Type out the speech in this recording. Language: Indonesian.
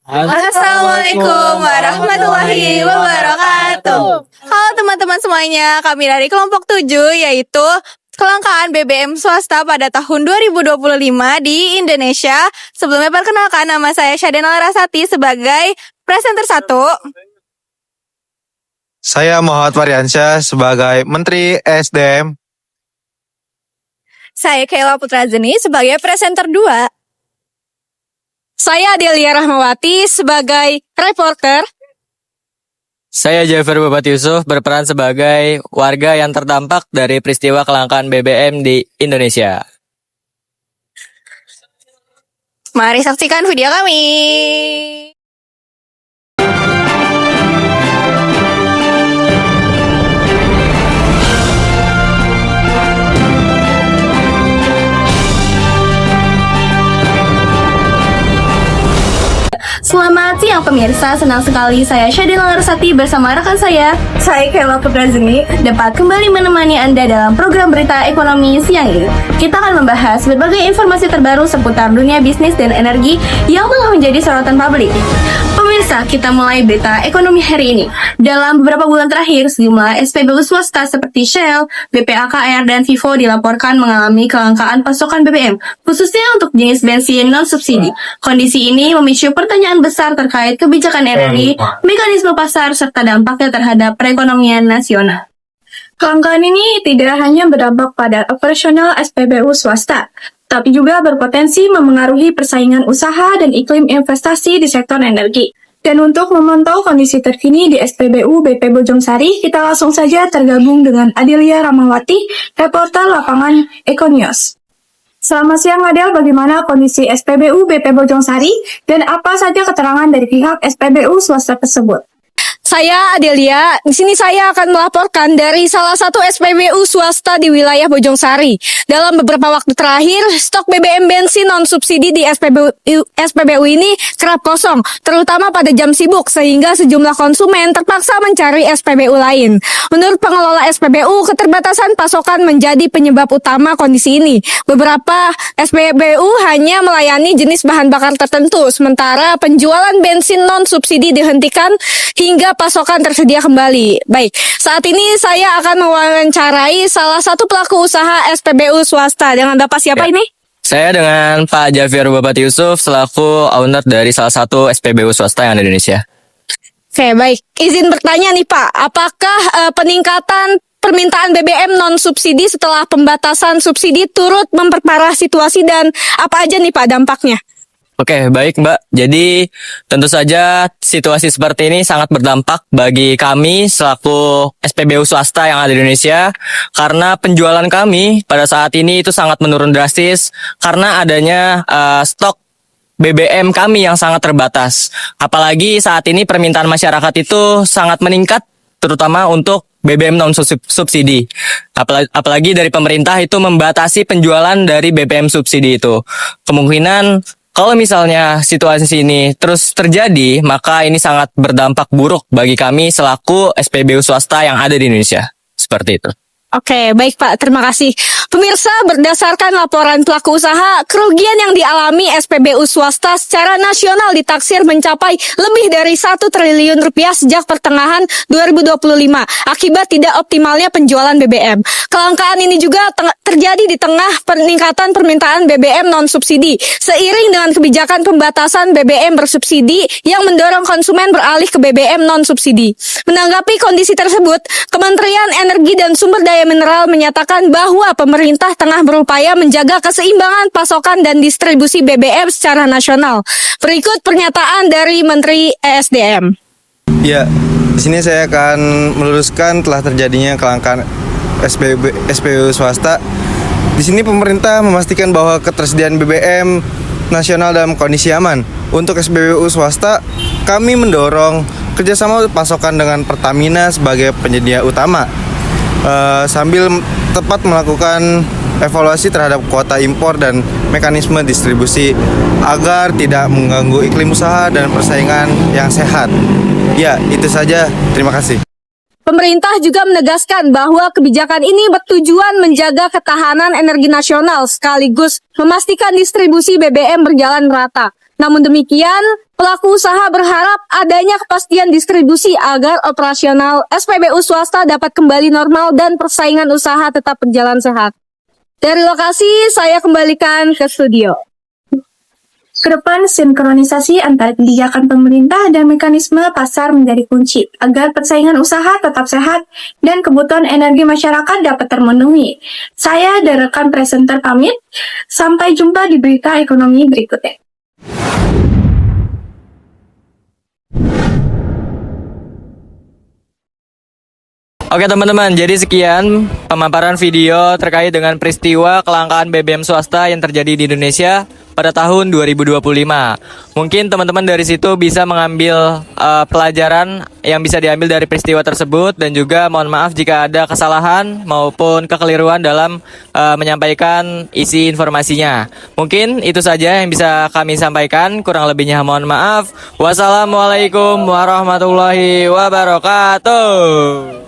Assalamualaikum warahmatullahi wabarakatuh. Halo teman-teman semuanya, kami dari kelompok 7 yaitu kelangkaan BBM swasta pada tahun 2025 di Indonesia. Sebelumnya perkenalkan, nama saya Syadena Larasati sebagai presenter 1. Saya Muhammad Waryansyah sebagai Menteri SDM. Saya Kayla Putrazeni sebagai presenter 2. Saya Delia Rahmawati sebagai reporter. Saya Jafar Babat Yusuf berperan sebagai warga yang terdampak dari peristiwa kelangkaan BBM di Indonesia. Mari saksikan video kami. Selamat siang pemirsa, senang sekali saya Syadina Larasati bersama rekan saya Kayla Putrazeni dapat kembali menemani Anda dalam program berita ekonomi siang ini. Kita akan membahas berbagai informasi terbaru seputar dunia bisnis dan energi yang tengah menjadi sorotan publik. Pemirsa, kita mulai berita ekonomi hari ini. Dalam beberapa bulan terakhir, sejumlah SPBU swasta seperti Shell, BPAKR, dan Vivo dilaporkan mengalami kelangkaan pasokan BBM, khususnya untuk jenis bensin non-subsidi. Kondisi ini memicu pertanyaan besar terkait kebijakan energi, mekanisme pasar, serta dampaknya terhadap perekonomian nasional. Kelangkaan ini tidak hanya berdampak pada operasional SPBU swasta, tapi juga berpotensi memengaruhi persaingan usaha dan iklim investasi di sektor energi. Dan untuk memantau kondisi terkini di SPBU BP Bojongsari, kita langsung saja tergabung dengan Adelia Rahmawati, reporter lapangan Econius. Selamat siang Adel, bagaimana kondisi SPBU BP Bojongsari dan apa saja keterangan dari pihak SPBU swasta tersebut? Saya Adelia, di sini saya akan melaporkan dari salah satu SPBU swasta di wilayah Bojongsari. Dalam beberapa waktu terakhir, stok BBM bensin non-subsidi di SPBU ini kerap kosong, terutama pada jam sibuk, sehingga sejumlah konsumen terpaksa mencari SPBU lain. Menurut pengelola SPBU, keterbatasan pasokan menjadi penyebab utama kondisi ini. Beberapa SPBU hanya melayani jenis bahan bakar tertentu, sementara penjualan bensin non-subsidi dihentikan hingga pasokan tersedia kembali. Baik, saat ini saya akan mewawancarai salah satu pelaku usaha SPBU swasta. Dengan Bapak siapa ini? Saya dengan Pak Jafar Babat Yusuf selaku owner dari salah satu SPBU swasta yang ada di Indonesia. Oke, baik. Izin bertanya nih Pak, apakah peningkatan permintaan BBM non-subsidi setelah pembatasan subsidi turut memperparah situasi dan apa aja nih Pak dampaknya? Oke, baik Mbak. Jadi tentu saja situasi seperti ini sangat berdampak bagi kami selaku SPBU swasta yang ada di Indonesia karena penjualan kami pada saat ini itu sangat menurun drastis karena adanya stok BBM kami yang sangat terbatas. Apalagi saat ini permintaan masyarakat itu sangat meningkat terutama untuk BBM non-subsidi. Apalagi dari pemerintah itu membatasi penjualan dari BBM subsidi itu. Kemungkinan kalau misalnya situasi ini terus terjadi, maka ini sangat berdampak buruk bagi kami selaku SPBU swasta yang ada di Indonesia. Seperti itu. Oke, baik Pak, terima kasih. Pemirsa, berdasarkan laporan pelaku usaha, kerugian yang dialami SPBU swasta secara nasional ditaksir mencapai lebih dari 1 triliun rupiah sejak pertengahan 2025 akibat tidak optimalnya penjualan BBM. Kelangkaan ini juga terjadi di tengah peningkatan permintaan BBM non-subsidi seiring dengan kebijakan pembatasan BBM bersubsidi yang mendorong konsumen beralih ke BBM non-subsidi. Menanggapi kondisi tersebut, Kementerian Energi dan Sumber Daya Mineral menyatakan bahwa pemerintah tengah berupaya menjaga keseimbangan pasokan dan distribusi BBM secara nasional. Berikut pernyataan dari Menteri ESDM. Ya, di sini saya akan meluruskan telah terjadinya kelangkaan SPBU swasta. Di sini pemerintah memastikan bahwa ketersediaan BBM nasional dalam kondisi aman. Untuk SPBU swasta, kami mendorong kerjasama pasokan dengan Pertamina sebagai penyedia utama. Sambil tepat melakukan evaluasi terhadap kuota impor dan mekanisme distribusi agar tidak mengganggu iklim usaha dan persaingan yang sehat. Ya, itu saja. Terima kasih. Pemerintah juga menegaskan bahwa kebijakan ini bertujuan menjaga ketahanan energi nasional sekaligus memastikan distribusi BBM berjalan merata. Namun demikian, pelaku usaha berharap adanya kepastian distribusi agar operasional SPBU swasta dapat kembali normal dan persaingan usaha tetap berjalan sehat. Dari lokasi, saya kembalikan ke studio. Kedepan, sinkronisasi antara kebijakan pemerintah dan mekanisme pasar menjadi kunci agar persaingan usaha tetap sehat dan kebutuhan energi masyarakat dapat termenuhi. Saya dan rekan presenter pamit. Sampai jumpa di berita ekonomi berikutnya. Oke teman-teman, jadi sekian pemaparan video terkait dengan peristiwa kelangkaan BBM swasta yang terjadi di Indonesia pada tahun 2025. Mungkin teman-teman dari situ bisa mengambil pelajaran yang bisa diambil dari peristiwa tersebut, dan juga mohon maaf jika ada kesalahan maupun kekeliruan dalam menyampaikan isi informasinya. Mungkin itu saja yang bisa kami sampaikan, kurang lebihnya mohon maaf. Wassalamualaikum warahmatullahi wabarakatuh.